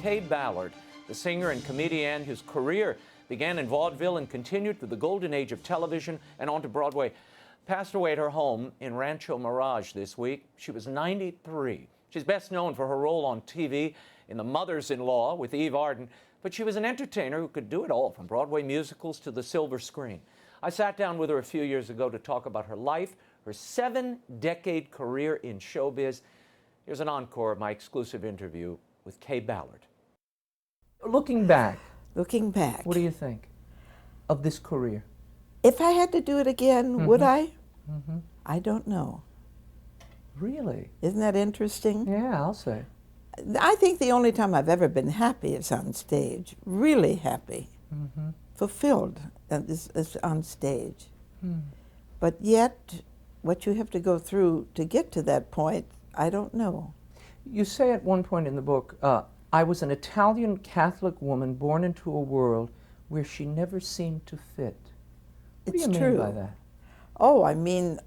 Kaye Ballard, the singer and comedienne whose career began in vaudeville and continued through the golden age of television and onto Broadway, passed away at her home in Rancho Mirage this week. She was 93. She's best known for her role on TV in The Mothers-in-Law with Eve Arden, but she was an entertainer who could do it all, from Broadway musicals to the silver screen. I sat down with her a few years ago to talk about her life, her 7-decade career in showbiz. Here's an encore of my exclusive interview with Kaye Ballard. Looking back, what do you think of this career? If I had to do it again, would I? I don't know. Really? Isn't that interesting? Yeah, I'll say. I think the only time I've ever been happy is on stage, really happy, fulfilled is on stage. But yet, what you have to go through to get to that point, I don't know. You say at one point in the book, I was an Italian Catholic woman born into a world where she never seemed to fit. What do you mean by that? Oh, I mean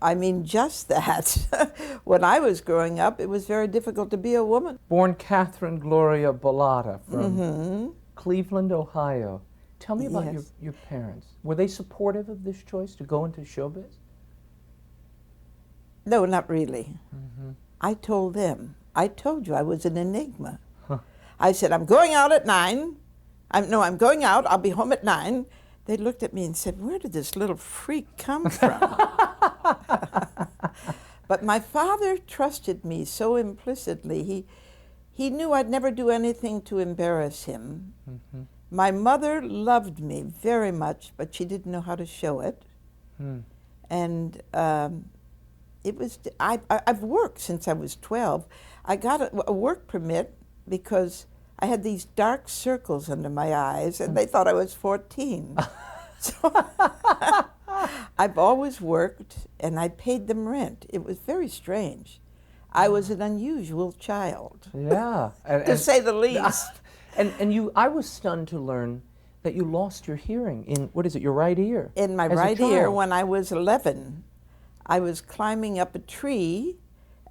just that. When I was growing up, it was very difficult to be a woman. Born Catherine Gloria Ballard from Cleveland, Ohio. Tell me about your parents. Were they supportive of this choice to go into showbiz? No, not really. I told them. I told you I was an enigma. I said, I'm going out at 9. I'm going out. I'll be home at 9. They looked at me and said, where did this little freak come from? But my father trusted me so implicitly. He knew I'd never do anything to embarrass him. My mother loved me very much, but she didn't know how to show it. And I've worked since I was 12. I got a work permit because I had these dark circles under my eyes, and they thought I was 14. So I've always worked, and I paid them rent. It was very strange. I was an unusual child. Yeah. To say the least. And I was stunned to learn that you lost your hearing in, what is it, your right ear? In my right ear when I was 11. I was climbing up a tree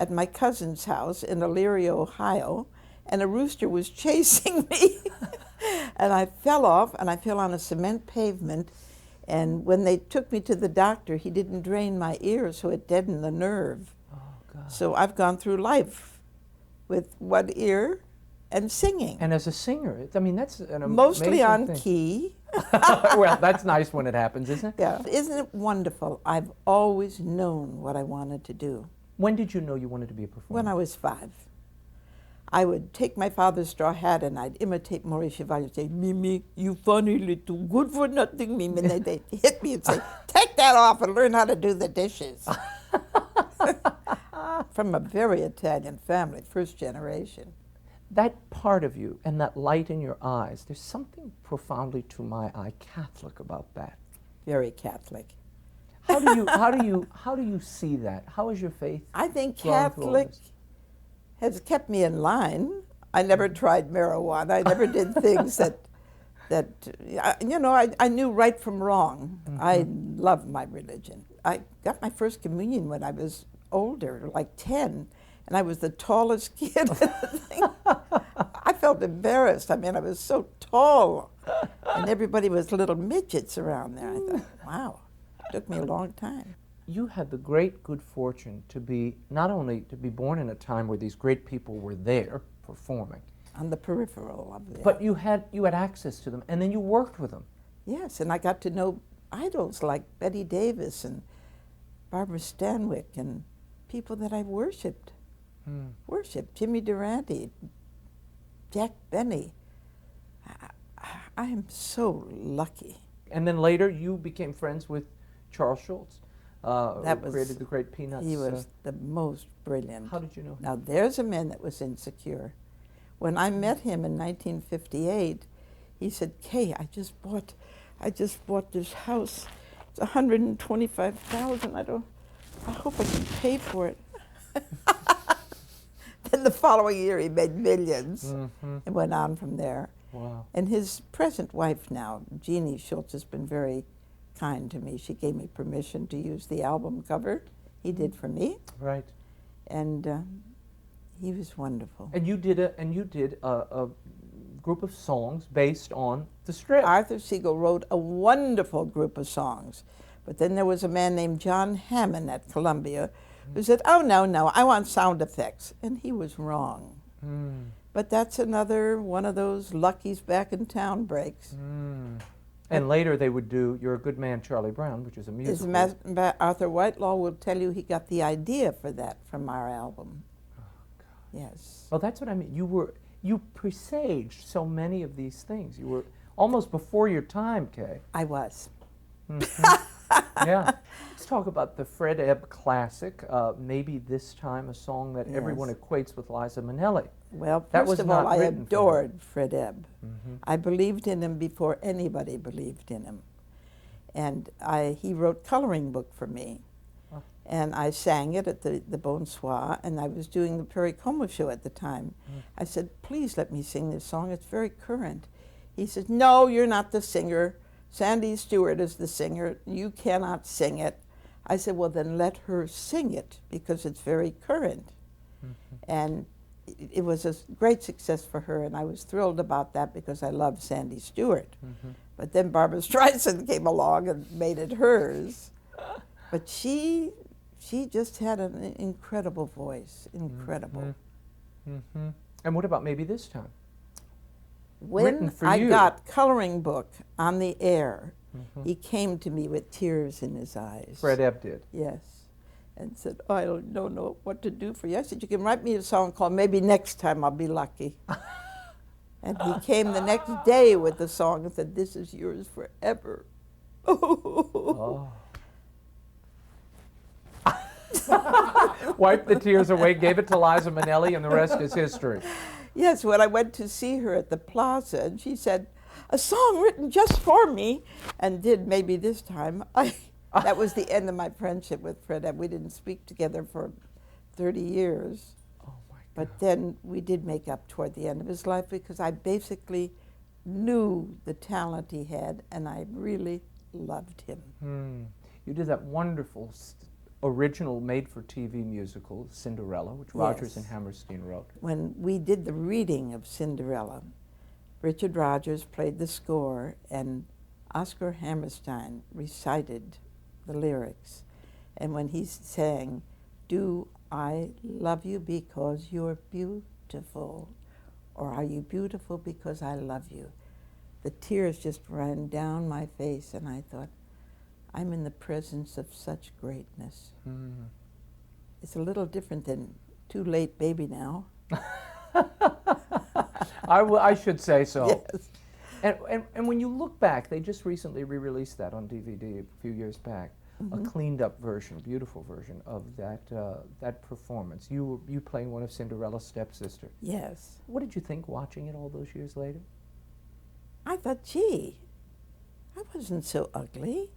at my cousin's house in Arroyo, Ohio, and a rooster was chasing me. And I fell off, and I fell on a cement pavement. And when they took me to the doctor, he didn't drain my ear, so it deadened the nerve. Oh, God. So I've gone through life with one ear and singing. And as a singer, I mean, that's an amazing Mostly on thing. Key. Well, that's nice when it happens, isn't it? Yeah. Isn't it wonderful? I've always known what I wanted to do. When did you know you wanted to be a performer? When I was 5. I would take my father's straw hat and I'd imitate Maurice Chevalier and say, Mimi, you funny little good-for-nothing Mimi. And they'd hit me and say, take that off and learn how to do the dishes. From a very Italian family, first generation. That part of you and that light in your eyes, there's something profoundly, to my eye, Catholic about that. Very Catholic. How do you see that? How is your faith? I think Catholic has kept me in line. I never tried marijuana. I never did things I knew right from wrong. I love my religion. I got my first communion when I was older, like 10, and I was the tallest kid in the thing. I felt embarrassed. I mean, I was so tall, and everybody was little midgets around there. I thought, wow, it took me a long time. You had the great good fortune to be, not only to be born in a time where these great people were there performing. On the peripheral of it. But you had access to them, and then you worked with them. Yes, and I got to know idols like Betty Davis and Barbara Stanwyck and people that I worshipped. Jimmy Durante, Jack Benny. I am so lucky. And then later you became friends with Charles Schulz. Created the great Peanuts. He was the most brilliant. How did you know him? Now there's a man that was insecure. When I met him in 1958, he said, Kay, I just bought this house. It's $125,000. I hope I can pay for it. Then the following year he made millions and went on from there. Wow. And his present wife now, Jeannie Schulz, has been very kind to me. She gave me permission to use the album cover. He did for me. Right. And he was wonderful. And you did a group of songs based on the strip. Arthur Siegel wrote a wonderful group of songs. But then there was a man named John Hammond at Columbia who said, oh, no, I want sound effects. And he was wrong. But that's another one of those Lucky's back in town breaks. And later they would do You're a Good Man, Charlie Brown, which is a musical. Arthur Whitelaw will tell you he got the idea for that from our album. Oh, God. Yes. Well, that's what I mean. You presaged so many of these things. You were almost before your time, Kaye. I was. Yeah. Let's talk about the Fred Ebb classic, Maybe This Time, a song that everyone equates with Liza Minnelli. Well, That first was of all, not I written for adored Fred Ebb. I believed in him before anybody believed in him. And he wrote coloring book for me. And I sang it at the Bonsoir, and I was doing the Perry Como show at the time. I said, please let me sing this song. It's very current. He said, no, you're not the singer. Sandy Stewart is the singer. You cannot sing it. I said, well, then let her sing it, because it's very current. And it was a great success for her, and I was thrilled about that because I love Sandy Stewart. But then Barbra Streisand came along and made it hers. But she just had an incredible voice, incredible. And what about Maybe This Time? When I got Coloring Book on the air, he came to me with tears in his eyes. Fred Ebb did? Yes. And said, oh, I don't know what to do for you. I said, you can write me a song called Maybe Next Time I'll Be Lucky. And he came the next day with the song and said, this is yours forever. Oh. Wiped the tears away, gave it to Liza Minnelli, and the rest is history. Yes, when I went to see her at the Plaza, and she said, a song written just for me, and did Maybe This Time. That was the end of my friendship with Fred Ebb. We didn't speak together for 30 years. Oh my God. But then we did make up toward the end of his life because I basically knew the talent he had, and I really loved him. You did that wonderful original made-for-TV musical, Cinderella, which Rodgers and Hammerstein wrote. When we did the reading of Cinderella, Richard Rodgers played the score, and Oscar Hammerstein recited the lyrics. And when he sang, do I love you because you're beautiful, or are you beautiful because I love you? The tears just ran down my face, and I thought, I'm in the presence of such greatness. It's a little different than Too Late Baby Now. I should say so. Yes. And when you look back, they just recently re-released that on DVD a few years back, a cleaned up version, beautiful version of that performance. You playing one of Cinderella's stepsister. Yes. What did you think watching it all those years later? I thought, gee, I wasn't so ugly.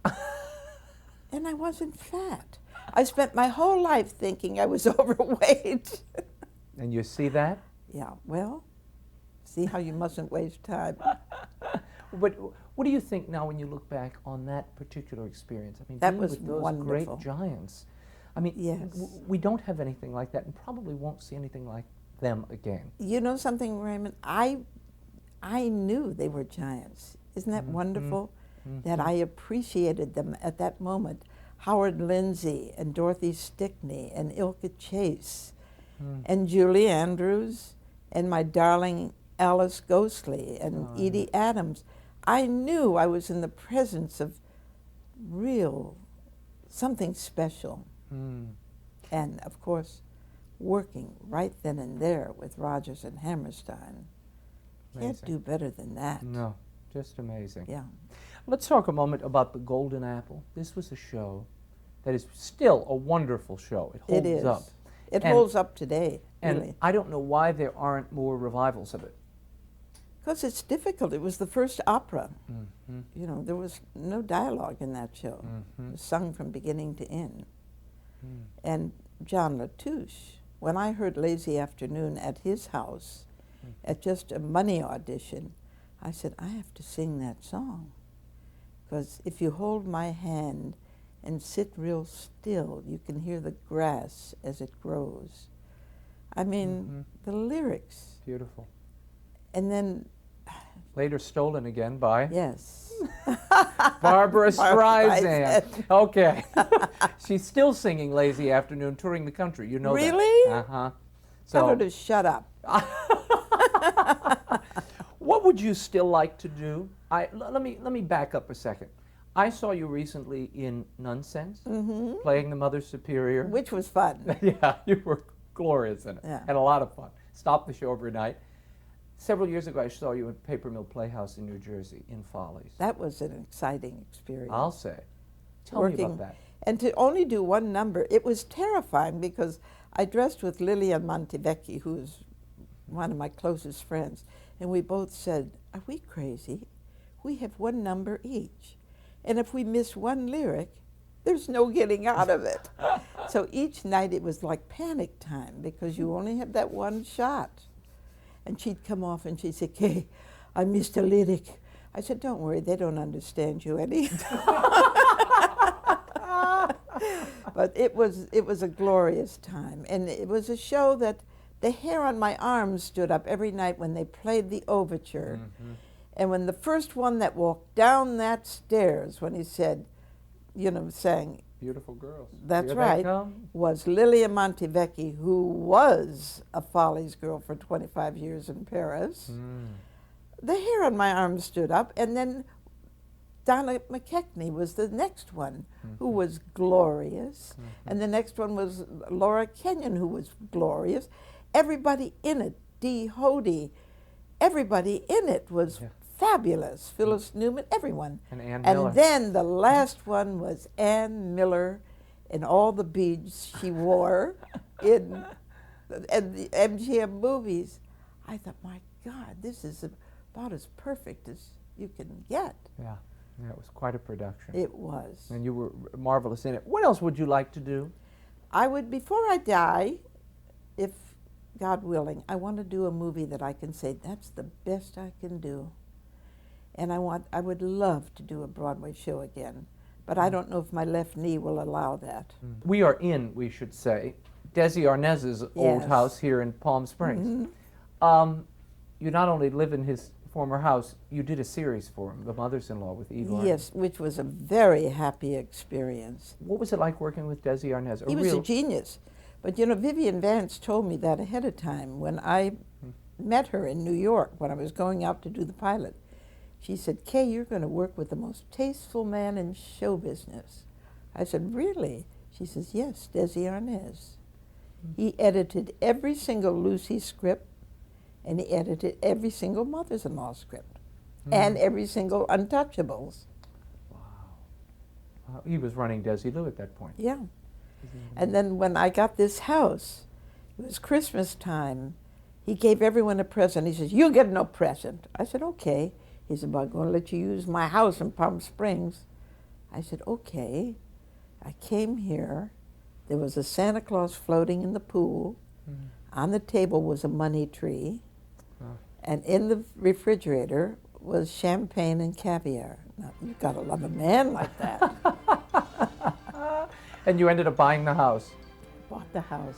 And I wasn't fat. I spent my whole life thinking I was overweight. And you see that? Yeah, well, see how you mustn't waste time. But what do you think now when you look back on that particular experience? I mean, That being was with those wonderful. great giants. I mean, Yes. we don't have anything like that, and probably won't see anything like them again. You know something, Raymond? I knew they were giants. Isn't that wonderful? That I appreciated them at that moment. Howard Lindsay and Dorothy Stickney and Ilka Chase and Julie Andrews and my darling Alice Ghostley and Edie Adams. I knew I was in the presence of something special. And of course, working right then and there with Rodgers and Hammerstein. Can't do better than that. No, just amazing. Yeah. Let's talk a moment about The Golden Apple. This was a show that is still a wonderful show. It holds It is. up. It holds up today, And really. I don't know why there aren't more revivals of it. Because it's difficult. It was the first opera. You know, there was no dialogue in that show. It was sung from beginning to end. And John Latouche, when I heard Lazy Afternoon at his house, at just a money audition, I said, I have to sing that song. Because if you hold my hand and sit real still, you can hear the grass as it grows. I mean, the lyrics. Beautiful. And then Later stolen again by Yes. Barbara Streisand. Streisand. Okay. She's still singing Lazy Afternoon, touring the country. You know that. Really? Uh-huh. Tell her So, to shut up. what would you still like to do? Let me back up a second. I saw you recently in Nonsense, playing the Mother Superior. Which was fun. Yeah, you were glorious in it. Yeah. Had a lot of fun. Stopped the show every night. Several years ago, I saw you at Paper Mill Playhouse in New Jersey, in Follies. That was an exciting experience. I'll say. Tell me about that. And to only do one number, it was terrifying because I dressed with Lilian Montevecchi, who is one of my closest friends, and we both said, "Are we crazy? We have one number each. And if we miss one lyric, there's no getting out of it." So each night it was like panic time because you only have that one shot. And she'd come off and she'd say, "Kaye, I missed a lyric." I said, "Don't worry, they don't understand you any." But it was a glorious time. And it was a show that the hair on my arms stood up every night when they played the overture. Mm-hmm. And when the first one that walked down that stairs, when he said, sang, Beautiful girls. that's Here they right, come. was Lilian Montevecchi, who was a Follies girl for 25 years in Paris. The hair on my arms stood up, and then Donna McKechnie was the next one, who was glorious. And the next one was Laura Kenyon, who was glorious. Everybody in it, Dee Hodey, everybody in it was fabulous. Phyllis Newman, everyone. And Ann Miller. And then the last one was Ann Miller in all the beads she wore in the MGM movies. I thought, my God, this is about as perfect as you can get. Yeah, it was quite a production. It was. And you were marvelous in it. What else would you like to do? I would, before I die, if God willing, I want to do a movie that I can say, that's the best I can do. And I would love to do a Broadway show again, but I don't know if my left knee will allow that. We are in, we should say, Desi Arnaz's old Yes. house here in Palm Springs. You not only live in his former house, you did a series for him, The Mothers-in-Law with Eve Arnaz. Yes, which was a very happy experience. What was it like working with Desi Arnaz? He was a genius. But Vivian Vance told me that ahead of time when I met her in New York when I was going out to do the pilot. She said, "Kaye, you're going to work with the most tasteful man in show business." I said, "Really?" She says, "Yes, Desi Arnaz." He edited every single Lucy script, and he edited every single Mothers-in-Law script, and every single Untouchables. Wow. He was running Desi Lou at that point. Yeah. And then when I got this house, it was Christmas time, he gave everyone a present. He says, "You get no present." I said, "Okay." He said, "Well, I'm going to let you use my house in Palm Springs." I said, "Okay." I came here. There was a Santa Claus floating in the pool. On the table was a money tree. And in the refrigerator was champagne and caviar. Now, you've got to love a man like that. And you ended up buying the house. Bought the house.